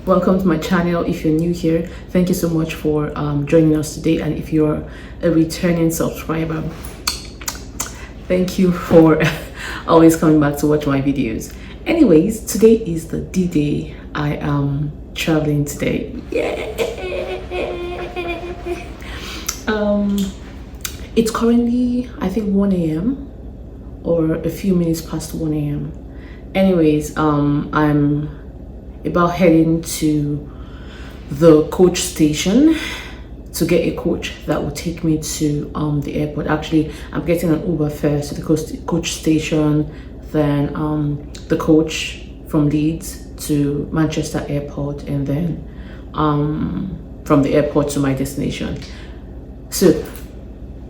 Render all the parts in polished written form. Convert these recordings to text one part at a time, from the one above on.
Welcome to my channel. If you're new here, thank you so much for joining us today. And if you're a returning subscriber, thank you for always coming back to watch my videos. Anyways, today is the D-Day. I am traveling today. Um, it's currently, I think, 1 a.m. or a few minutes past 1 a.m. Anyways, I'm about heading to the coach station to get a coach that will take me to the airport. Actually, I'm getting an Uber first to the coach station, then the coach from Leeds to Manchester Airport, and then from the airport to my destination. So,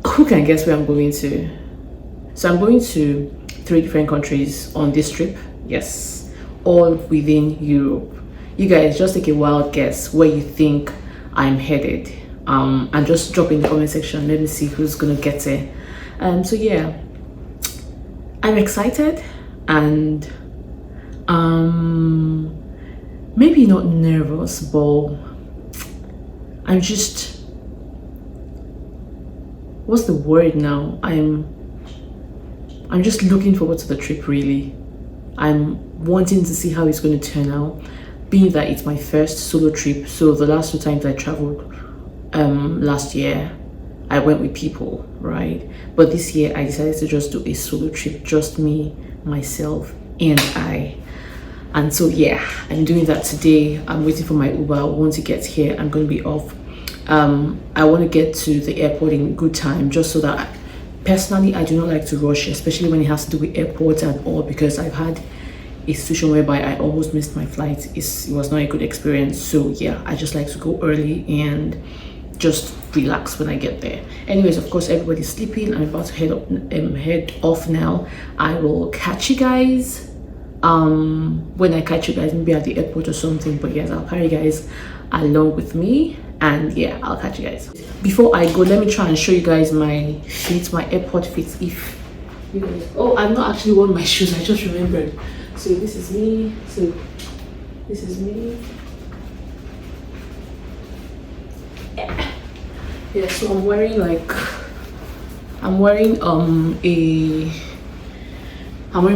who can guess where I'm going to? So I'm going to 3 different countries on this trip. Yes, all within Europe. You guys just take a wild guess where you think I'm headed. And just drop in the comment section. Let me see who's gonna get it. So yeah, I'm excited and maybe not nervous, but I'm just, what's the word now? I'm just looking forward to the trip, really. I'm wanting to see how it's going to turn out, being that it's my first solo trip. So the last 2 times I traveled last year, I went with people, right? But this year I decided to just do a solo trip, just me, myself, and I. And so yeah, I'm doing that today. I'm waiting for my Uber. Once it gets here, I'm going to be off. I want to get to the airport in good time, just so that personally I do not like to rush, especially when it has to do with airports and all, because I've had a situation whereby I almost missed my flight. It was not a good experience. So yeah, I just like to go early and just relax when I get there. Anyways, of course, everybody's sleeping. I'm about to head off now. I will catch you guys when I catch you guys, maybe at the airport or something. But yes, I'll carry you guys along with me, and yeah, I'll catch you guys. Before I go, let me try and show you guys my feet, my airport feet. If you guys, oh, I've not actually worn my shoes, I just remembered. So this is me. So this is me. Yeah, so I'm wearing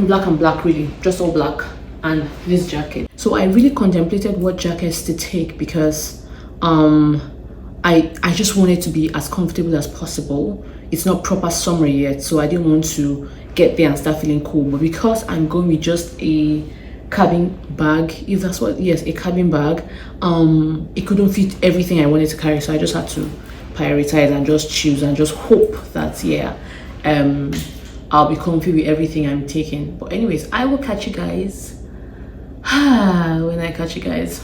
black and black, really, just all black, and this jacket. So I really contemplated what jackets to take, because I just wanted to be as comfortable as possible. It's not proper summer yet, so I didn't want to get there and start feeling cold. But because I'm going with just a cabin bag, if that's what, yes, a cabin bag, it couldn't fit everything I wanted to carry, so I just had to prioritize and just choose and just hope that yeah, I'll be comfy with everything I'm taking. But anyways, I will catch you guys when I catch you guys.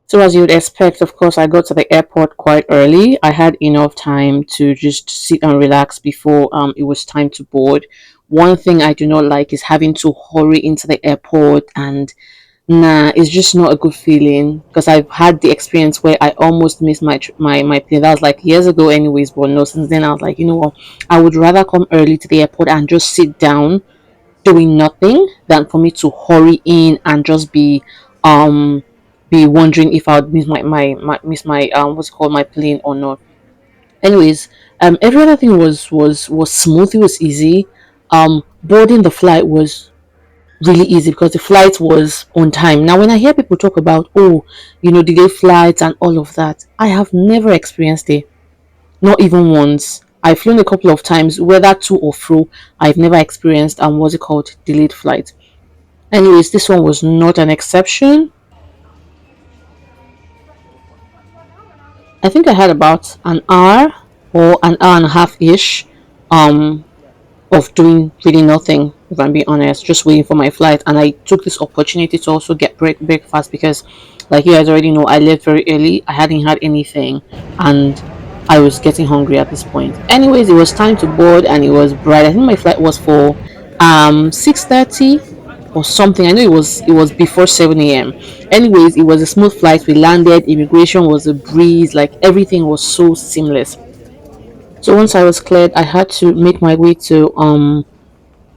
So as you would expect, of course, I got to the airport quite early. I had enough time to just sit and relax before it was time to board. One thing I do not like is having to hurry into the airport, and nah, it's just not a good feeling, because I've had the experience where I almost missed my plane. That was like years ago anyways, but no, since then I was like, you know what, I would rather come early to the airport and just sit down doing nothing than for me to hurry in and just um be wondering if I would miss my what's it called, my plane or not. Anyways, every other thing was smooth. It was easy. Boarding the flight was really easy because the flight was on time. Now, when I hear people talk about, oh, delayed flights and all of that, I have never experienced it, not even once. I've flown a couple of times, whether to or fro. I've never experienced what's it called, delayed flight. Anyways, this one was not an exception. I think I had about an hour or an hour and a half ish um of doing really nothing, if I'm being honest, just waiting for my flight. And I took this opportunity to also get breakfast, because like you guys already know, I left very early. I hadn't had anything, and I was getting hungry at this point. Anyways, it was time to board and it was bright. I think my flight was for 6:30. or something. I know it was before 7 a.m. Anyways, it was a smooth flight. We landed. Immigration was a breeze. Like everything was so seamless. So once I was cleared, I had to make my way to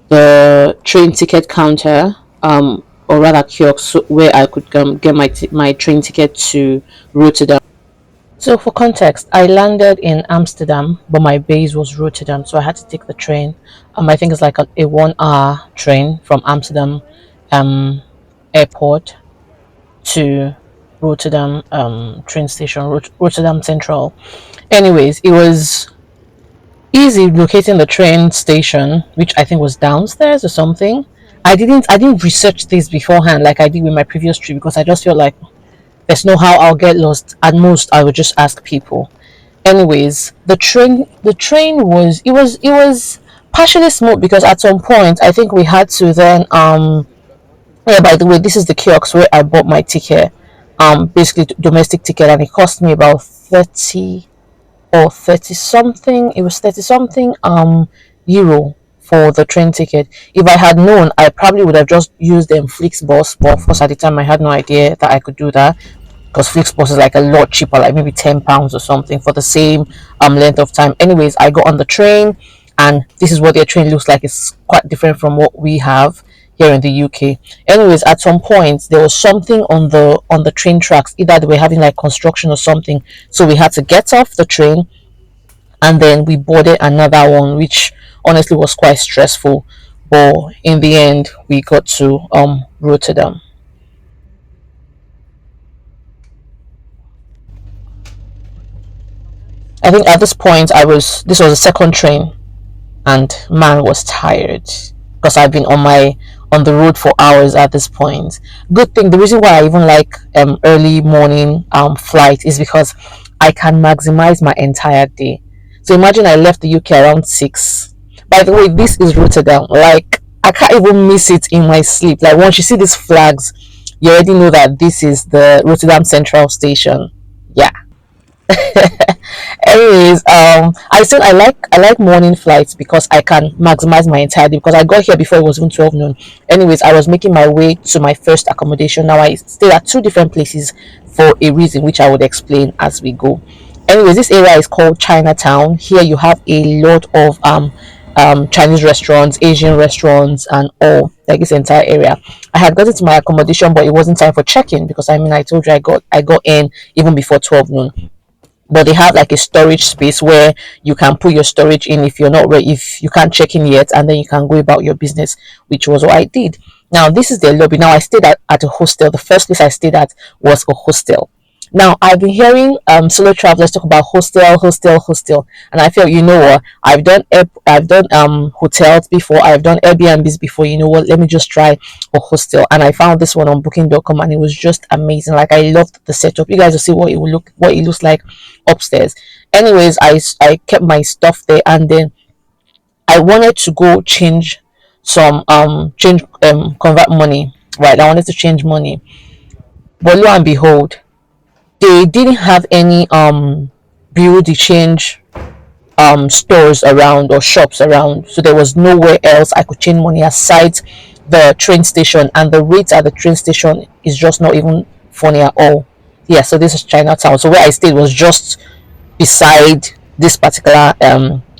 the train ticket counter, or rather kiosk, where I could get my train ticket to Rotterdam. So for context, I landed in Amsterdam, but my base was Rotterdam, so I had to take the train. I think it's like a 1 hour train from Amsterdam um airport to Rotterdam train station, Rotterdam Central. Anyways, it was easy locating the train station, which I think was downstairs or something. I didn't research this beforehand like I did with my previous trip, because I just felt like there's no how I'll get lost. At most I would just ask people. Anyways, the train was partially smooth, because at some point I think we had to then yeah, by the way, this is the kiosk where I bought my ticket, basically domestic ticket, and it cost me about 30 or 30 something. It was 30 something euro for the train ticket. If I had known, I probably would have just used them Flixbus, but of course at the time I had no idea that I could do that, because Flixbus is like a lot cheaper, like maybe £10 or something for the same length of time. Anyways, I got on the train, and this is what their train looks like. It's quite different from what we have here in the UK. Anyways, at some point there was something on the train tracks. Either they were having like construction or something, so we had to get off the train, and then we boarded another one, which honestly was quite stressful. But in the end, we got to Rotterdam. I think at this point this was the second train, and man was tired, because I've been on the road for hours at this point. Good thing, the reason why I even like early morning flight is because I can maximize my entire day. So imagine I left the UK around 6. By the way, this is Rotterdam. Like I can't even miss it in my sleep. Like once you see these flags, you already know that this is the Rotterdam Central Station. Yeah. Anyways, I like morning flights because I can maximize my entire day, because I got here before it was even 12 noon. Anyways, I was making my way to my first accommodation. Now I stayed at two different places for a reason, which I would explain as we go. Anyways, this area is called Chinatown. Here you have a lot of Chinese restaurants, Asian restaurants, and all, like this entire area. I had gotten to my accommodation, but it wasn't time for check-in, because I mean I told you I got in even before 12 noon. But they have like a storage space where you can put your storage in if you're not ready, if you can't check in yet, and then you can go about your business, which was what I did. Now this is the lobby. Now I stayed at a hostel. The first place I stayed at was a hostel. Now I've been hearing solo travelers talk about hostel, and I feel, you know what, I've done hotels before, I've done Airbnbs before. You know what, let me just try a hostel, and I found this one on Booking.com, and it was just amazing. Like I loved the setup. You guys will see what it looks like upstairs. Anyways, I kept my stuff there, and then I wanted to go convert money. Right, I wanted to change money, but lo and behold, they didn't have any bureau de change stores around or shops around, so there was nowhere else I could change money aside the train station, and the rates at the train station is just not even funny at all. Yeah, so this is Chinatown. So where I stayed was just beside this particular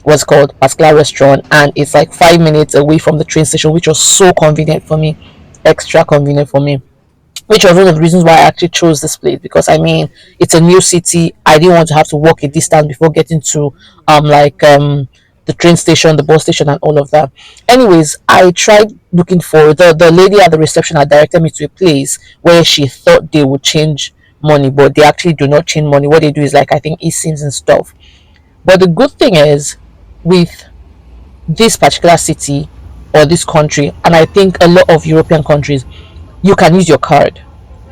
what's called particular restaurant, and it's like 5 minutes away from the train station, which was so convenient for me, extra convenient for me, which was one of the reasons why I actually chose this place, because I mean it's a new city. I didn't want to have to walk a distance before getting to the train station, the bus station, and all of that. Anyways, I tried looking for the lady at the reception had directed me to a place where she thought they would change money, but they actually do not change money. What they do is like I think eSIMs and stuff. But the good thing is, with this particular city or this country, and I think a lot of European countries, you can use your card,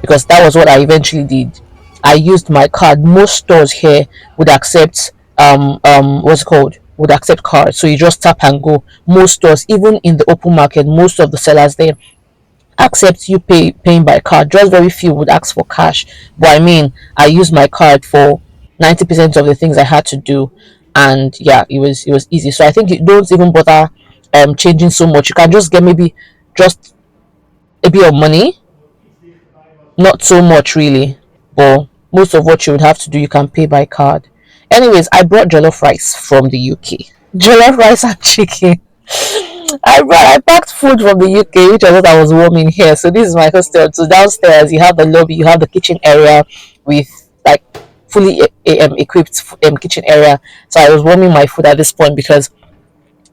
because that was what I eventually did. I used my card. Most stores here would accept what's it called, would accept cards. So you just tap and go. Most stores, even in the open market, most of the sellers there accept you paying by card. Just very few would ask for cash. But I mean, I used my card for 90% of the things I had to do, and yeah, it was easy. So I think you don't even bother changing so much. You can just get maybe just a bit of money, not so much really, but most of what you would have to do you can pay by card. Anyways, I brought jollof rice from the UK. Jollof rice and chicken. I packed food from the UK, which I thought I was warming here. So this is my hostel. So downstairs you have the lobby, you have the kitchen area with like fully equipped kitchen area. So I was warming my food at this point because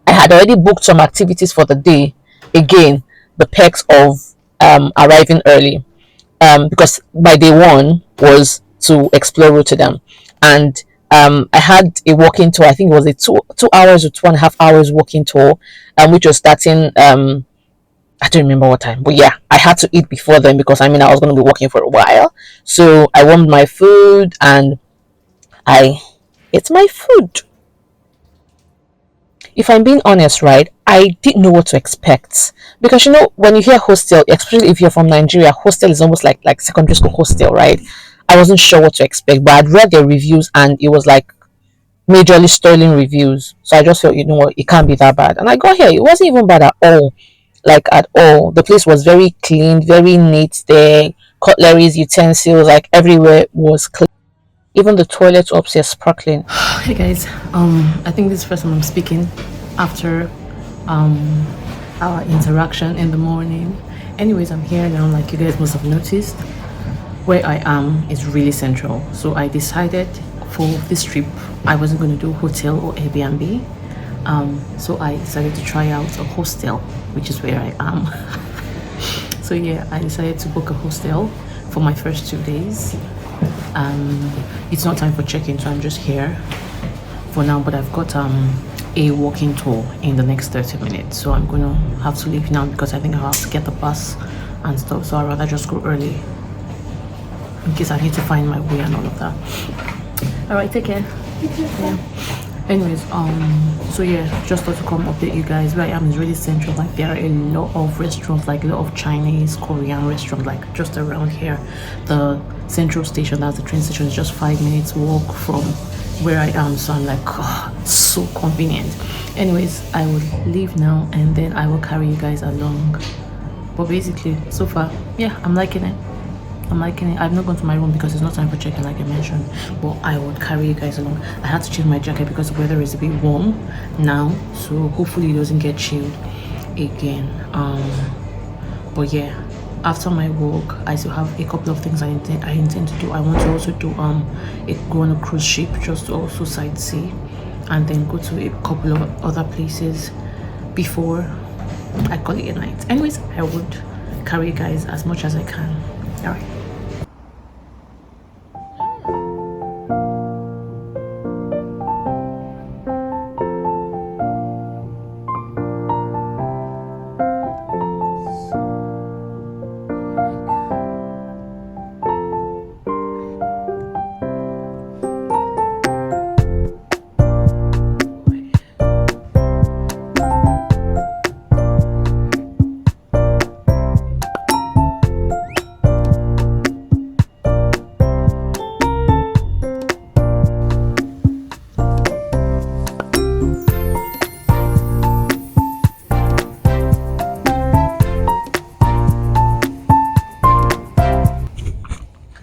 I had already booked some activities for the day. Again, the perks of arriving early, because my day one was to explore Rotterdam, and I had a walking tour. I think it was a 2 hours or 2.5 hours walking tour, which was starting. I don't remember what time, but yeah, I had to eat before then because I mean I was going to be walking for a while. So I warmed my food and I ate my food. If I'm being honest, right, I didn't know what to expect because when you hear hostel, especially if you're from Nigeria, hostel is almost like secondary school hostel, right? I wasn't sure what to expect, but I'd read their reviews and it was like majorly sterling reviews. So I just felt, you know what, it can't be that bad. And I got here, it wasn't even bad at all, like at all. The place was very clean, very neat. There, cutleries, utensils, like everywhere was clean. Even the toilets upstairs sparkling. Hey guys, I think this is the first time I'm speaking after our interaction in the morning. Anyways, I'm here now, like you guys must have noticed. Where I am is really central, so I decided for this trip I wasn't going to do hotel or Airbnb. So I decided to try out a hostel, which is where I am. So yeah, I decided to book a hostel for my first 2 days. It's not time for check-in, so I'm just here for now, but I've got a walking tour in the next 30 minutes, so I'm gonna have to leave now because I think I'll have to get the bus and stuff, so I'd rather just go early in case I need to find my way and all of that. All right, take care. Yeah. Anyways, so yeah, just thought to come update you guys. Where I am is really central. Like there are a lot of restaurants, like a lot of Chinese, Korean restaurants, like just around here. The central station, that's the train station, is just 5 minutes walk from where I am. So I'm like, oh, it's so convenient. Anyways, I will leave now and then I will carry you guys along. But basically, so far, yeah, I'm liking it. I've not gone to my room because it's not time for check-in, like I mentioned, but I would carry you guys along. I had to change my jacket because the weather is a bit warm now, so hopefully it doesn't get chilled again. But yeah, after my walk I still have a couple of things I intend to do. I want to also do go on a cruise ship just to also sightsee and then go to a couple of other places before I call it a night. Anyways, I would carry you guys as much as I can. All right.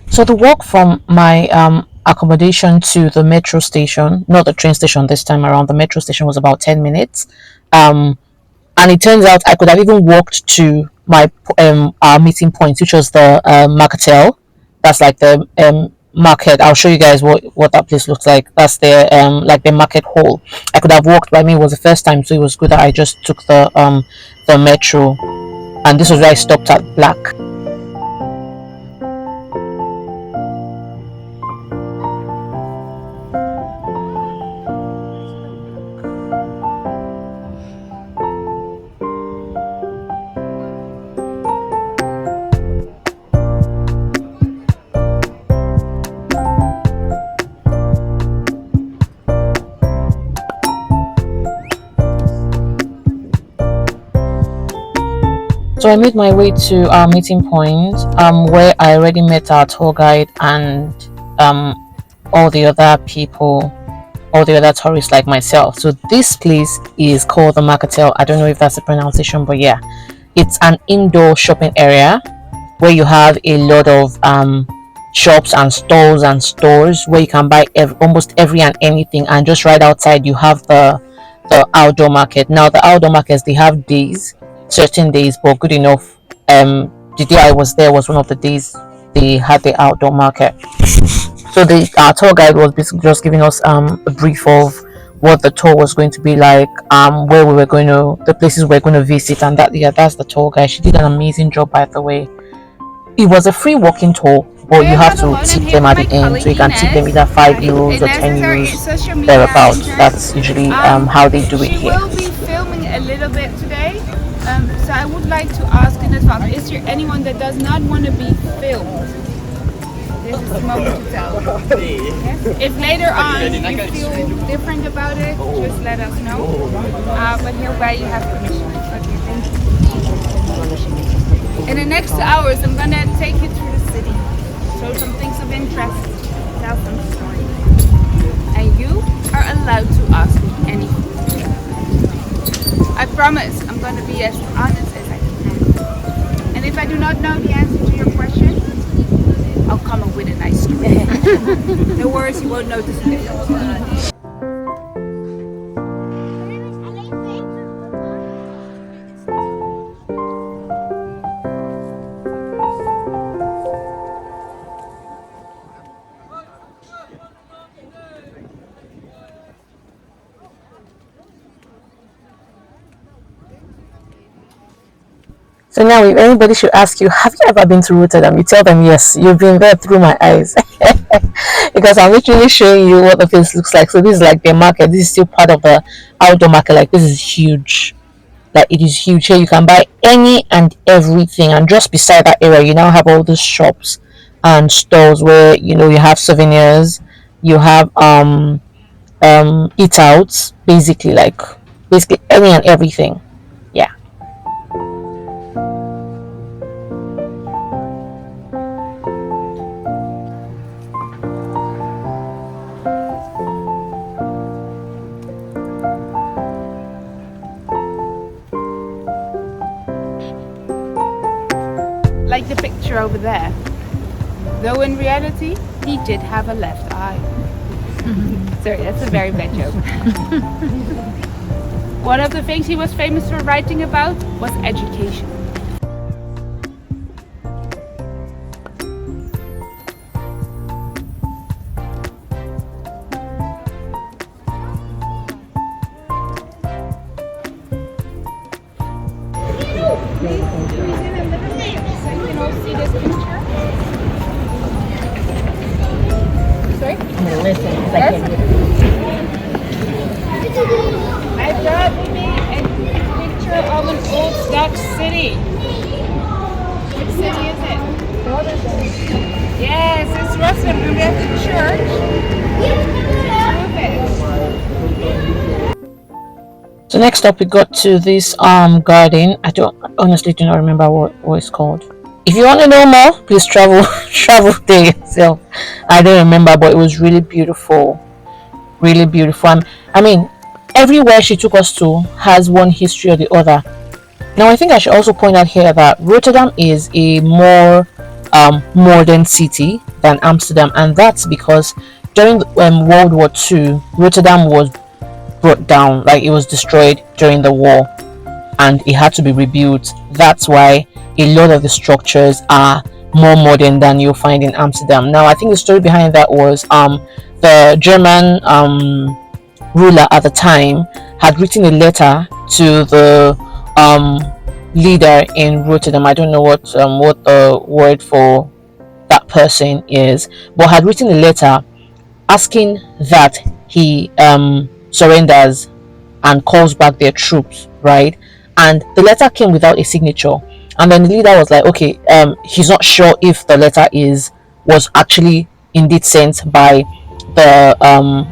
So the walk from my accommodation to the metro station, not the train station this time around, the metro station was about 10 minutes. And it turns out I could have even walked to my our meeting point, which was the Marketel. That's like the market. I'll show you guys what that place looks like. That's the like the market hall. I could have walked, but I mean it was the first time, so it was good that I just took the metro, and this was where I stopped at Black. So I made my way to our meeting point, where I already met our tour guide and all the other people, all the other tourists like myself. So this place is called the Marketel. I don't know if that's the pronunciation, but yeah, It's an indoor shopping area where you have a lot of shops and stalls and stores where you can buy almost every and anything. And just right outside, you have the outdoor market. Now, the outdoor markets, they have days, certain days, but good enough. The day I was there was one of the days they had the outdoor market. So the tour guide was basically just giving us a brief of what the tour was going to be like, where we were going to, the places we were going to visit, and that, yeah, that's the tour guide. She did an amazing job, by the way. It was a free walking tour, but you have to tip them at the end, so you can tip them either 5 euros or 10 euros thereabouts. That's usually how they do it here. We will be filming a little bit today, so I would like to ask in advance: is there anyone that does not want to be filmed? This is the moment to tell. Yes? If later on you feel different about it, just let us know. But hereby you have permission. Okay, thank you. In the next 2 hours, I'm gonna take you through the city, show some things of interest, tell some stories, and you are allowed to ask me anything. I promise I'm gonna be as honest as I can. And if I do not know the answer to your question, I'll come up with a nice story. No worries, you won't notice the difference. So now, if anybody should ask you, have you ever been to Rotterdam? You tell them, yes, you've been there through my eyes. Because I'm literally showing you what the place looks like. So this is like the market. This is still part of the outdoor market. Like, this is huge. Like, it is huge. Here you can buy any and everything. And just beside that area, you now have all these shops and stores where, you know, you have souvenirs. You have eat outs, basically, like basically any and everything. Yeah. Like the picture over there. Though in reality, he did have a left eye. Sorry, that's a very bad joke. One of the things he was famous for writing about was education. I brought me a picture of an old Dutch city. Which city is it? Rotterdam. Yes, it's Rotterdam. We have the church. So next up, we got to this garden. I honestly do not remember what it's called. If you want to know more, please travel there yourself. I don't remember, but it was really beautiful. Really beautiful. I mean, everywhere she took us to has one history or the other. Now, I think I should also point out here that Rotterdam is a more modern city than Amsterdam, and that's because during World War II, Rotterdam was brought down, like it was destroyed during the war, and it had to be rebuilt. That's why a lot of the structures are more modern than you'll find in Amsterdam. Now, I think the story behind that was the German ruler at the time had written a letter to the leader in Rotterdam. I don't know what the word for that person is, but had written a letter asking that he surrenders and calls back their troops, right? And the letter came without a signature, and then the leader was like, okay, he's not sure if the letter was actually indeed sent by the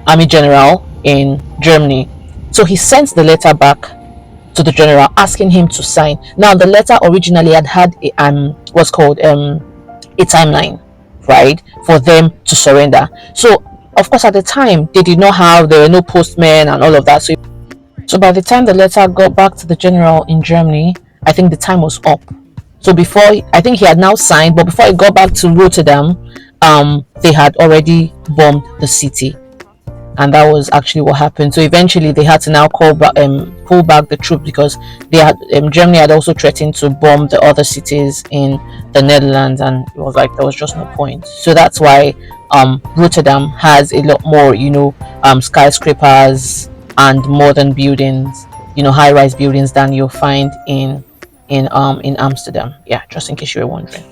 army general in Germany. So he sent the letter back to the general asking him to sign. Now, the letter originally had a what's called a timeline, right, for them to surrender. So of course, at the time, they did not have, there were no postmen and all of that. So by the time the letter got back to the general in Germany, I think the time was up. So before, I think he had now signed, but before he got back to Rotterdam, they had already bombed the city, and that was actually what happened. So eventually, they had to now pull back the troops because they had Germany had also threatened to bomb the other cities in the Netherlands, and it was like there was just no point. So that's why Rotterdam has a lot more, skyscrapers and modern buildings, high-rise buildings than you'll find in Amsterdam. Yeah, just in case you were wondering.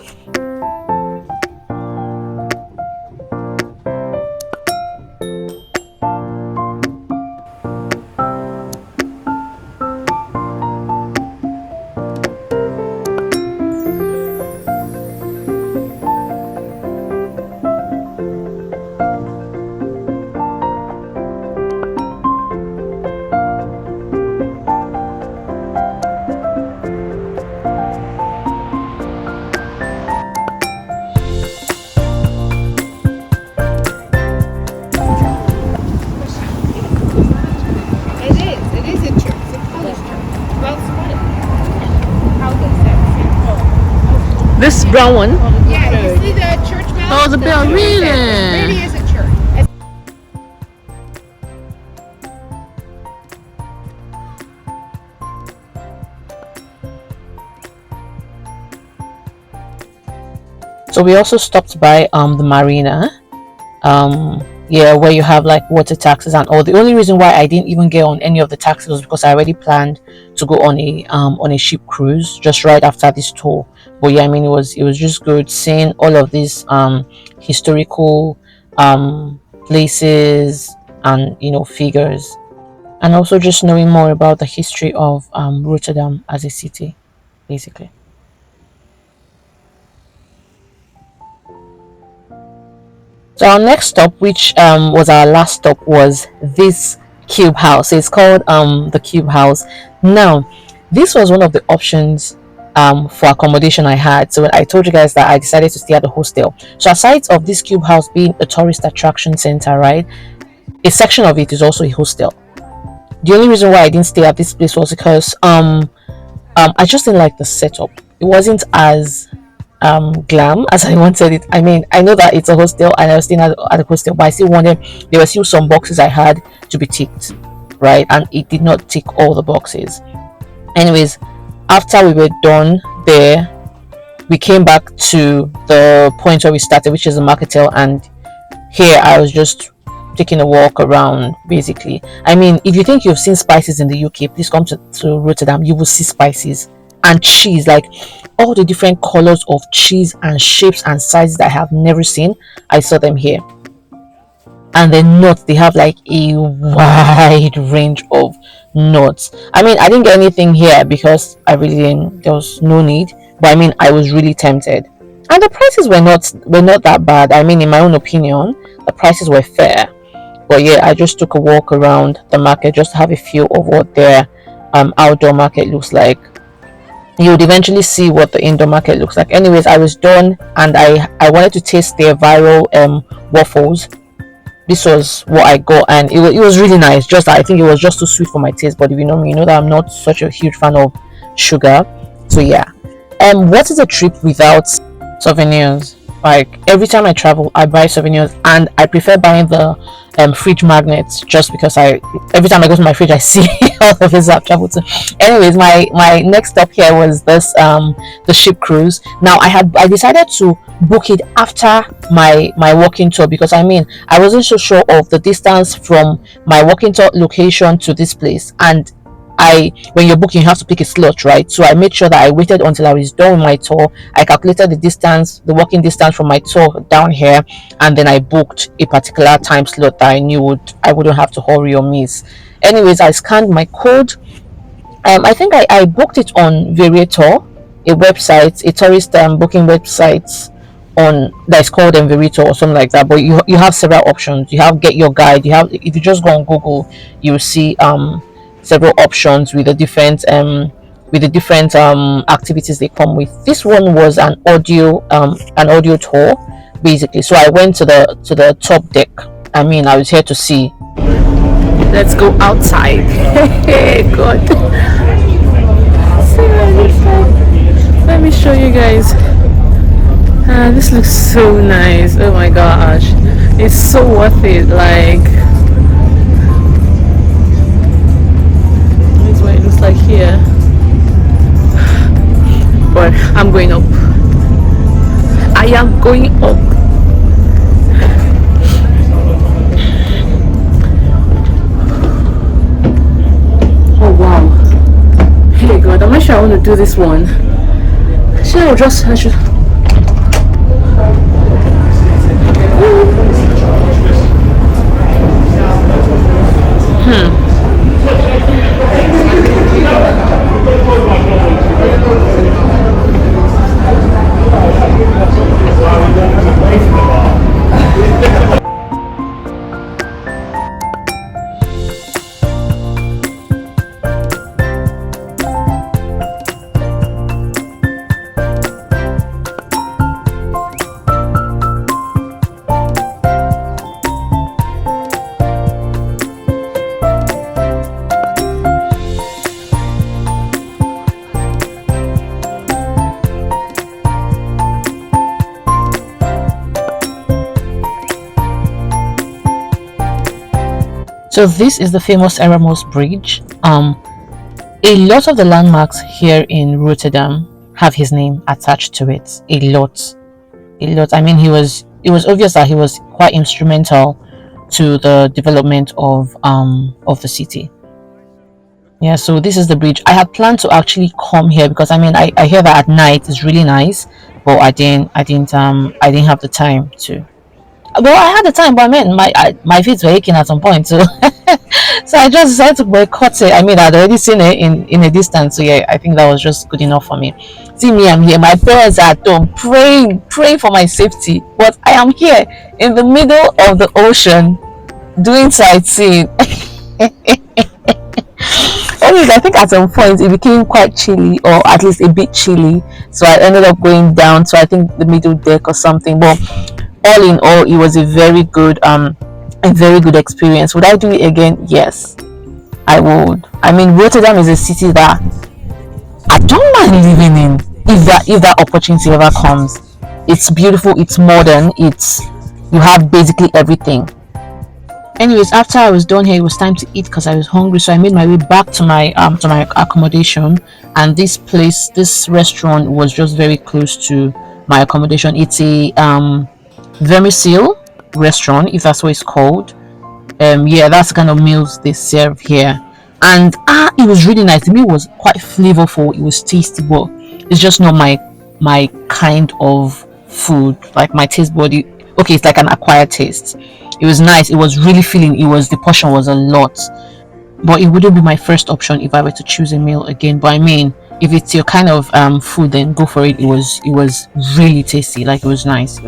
It is a church. It's a Polish church. Well, how does that This brown one. Yeah, you see the church bell? Oh, the bell, really? It really is a church. So we also stopped by the marina, yeah, where you have like water taxis and all. The only reason why I didn't even get on any of the taxis was because I already planned to go on a ship cruise just right after this tour. But yeah, I mean it was just good seeing all of these historical places and figures, and also just knowing more about the history of Rotterdam as a city, basically. So our next stop, which was our last stop, was this cube house. So it's called the cube house. Now, this was one of the options for accommodation I had. So when I told you guys that I decided to stay at the hostel. So aside of this cube house being a tourist attraction center, right, a section of it is also a hostel. The only reason why I didn't stay at this place was because I just didn't like the setup. It wasn't as glam as I wanted it. I mean, I know that it's a hostel and I was staying at a hostel, but I still wanted, there were still some boxes I had to be ticked, right? And it did not tick all the boxes. Anyways, after we were done there, we came back to the point where we started, which is the Marketel, and here I was just taking a walk around, basically. I mean, if you think you've seen spices in the UK, please come to Rotterdam. You will see spices and cheese, like all the different colors of cheese and shapes and sizes that I have never seen. I saw them here. And then nuts, they have like a wide range of nuts. I mean, I didn't get anything here because I really didn't, there was no need, but I mean, I was really tempted, and the prices were not that bad. I mean, in my own opinion, the prices were fair. But yeah, I just took a walk around the market just to have a feel of what their outdoor market looks like. You would eventually see what the indoor market looks like. Anyways, I was done, and I wanted to taste their viral waffles. This was what I got, and it was really nice. Just that I think it was just too sweet for my taste, but if you know me, you know that I'm not such a huge fan of sugar. So yeah, what is a trip without souvenirs? Like every time I travel, I buy souvenirs, and I prefer buying the fridge magnets, just because every time I go to my fridge, I see all of this I've traveled to. Anyways, my next stop here was this the ship cruise. Now I decided to book it after my walking tour, because I mean, I wasn't so sure of the distance from my walking tour location to this place, and when you're booking, you have to pick a slot, right? So I made sure that I waited until I was done with my tour. I calculated the walking distance from my tour down here, and then I booked a particular time slot that I knew I wouldn't have to hurry or miss. Anyways, I scanned my code. I think I booked it on Variator, a website, a tourist booking website on that's called Variator or something like that. But you have several options. You have Get Your Guide. You have, if you just go on Google, you will see several options with the different activities they come with. This one was an audio tour, basically. So I went to the top deck. I mean, I was here to see. Let's go outside. Hey God. See show you guys. This looks so nice. Oh my gosh, it's so worth it. Like, this is what it looks like here. But I'm going up. I am going up. Oh wow. Hey God, I'm not sure I want to do this one. I should. So this is the famous Erasmus Bridge. A lot of the landmarks here in Rotterdam have his name attached to it. A lot. I mean, it was obvious that he was quite instrumental to the development of the city. Yeah, so this is the bridge. I had planned to actually come here because I mean I hear that at night it's really nice, but I didn't have the time to. Well, I had the time, but I mean my feet were aching at some point, so so I just decided to boycott it. I mean, I'd already seen it in a distance, so yeah, I think that was just good enough for me. See me, I'm here. My parents are at home praying for my safety, but I am here in the middle of the ocean doing sightseeing. Anyways, I think at some point it became quite chilly, or at least a bit chilly, so I ended up going down to, I think, the middle deck or something. But all in all, it was a very good experience. Would I do it again? Yes, I would. I mean, Rotterdam is a city that I don't mind living in if that opportunity ever comes. It's beautiful, it's modern, it's you have basically everything. Anyways, after I was done here, it was time to eat because I was hungry, so I made my way back to my accommodation. And this restaurant was just very close to my accommodation. It's a vermicelli restaurant, if that's what it's called. Yeah, that's the kind of meals they serve here. And it was really nice. The meal was quite flavorful, it was tasty, but it's just not my kind of food, like my taste body. Okay, it's like an acquired taste. It was nice, it was really filling, the portion was a lot, but it wouldn't be my first option if I were to choose a meal again. But I mean, if it's your kind of food, then go for it. It was really tasty, like it was nice.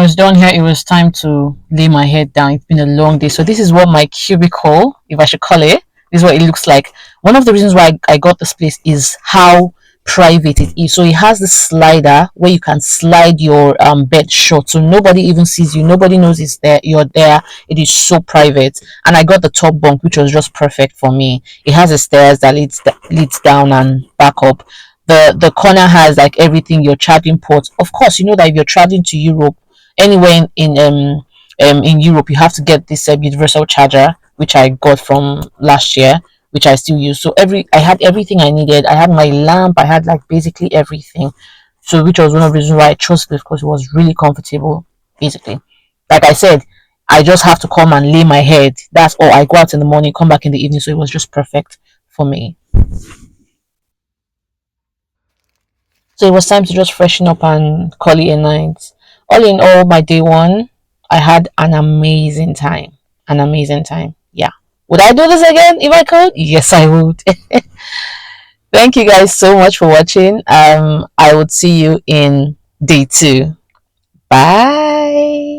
was done here, it was time to lay my head down. It's been a long day. So this is what my cubicle, if I should call it, this is what it looks like. One of the reasons why I got this place is how private it is. So it has the slider where you can slide your bed shut, so nobody even sees you, nobody knows it's there, you're there. It is so private. And I got the top bunk, which was just perfect for me. It has a stairs that leads down and back up. The corner has like everything, your charging ports. Of course, you know that if you're traveling to Europe, anywhere in Europe, you have to get this universal charger, which I got from last year, which I still use. So I had everything I needed. I had my lamp. I had like basically everything. So which was one of the reasons why I chose this, because it was really comfortable. Basically, like I said, I just have to come and lay my head. That's all. I go out in the morning, come back in the evening. So it was just perfect for me. So it was time to just freshen up and call it a night. All in all, my day one, I had an amazing time. An amazing time. Yeah. Would I do this again if I could? Yes, I would. Thank you guys so much for watching. I would see you in day two. Bye.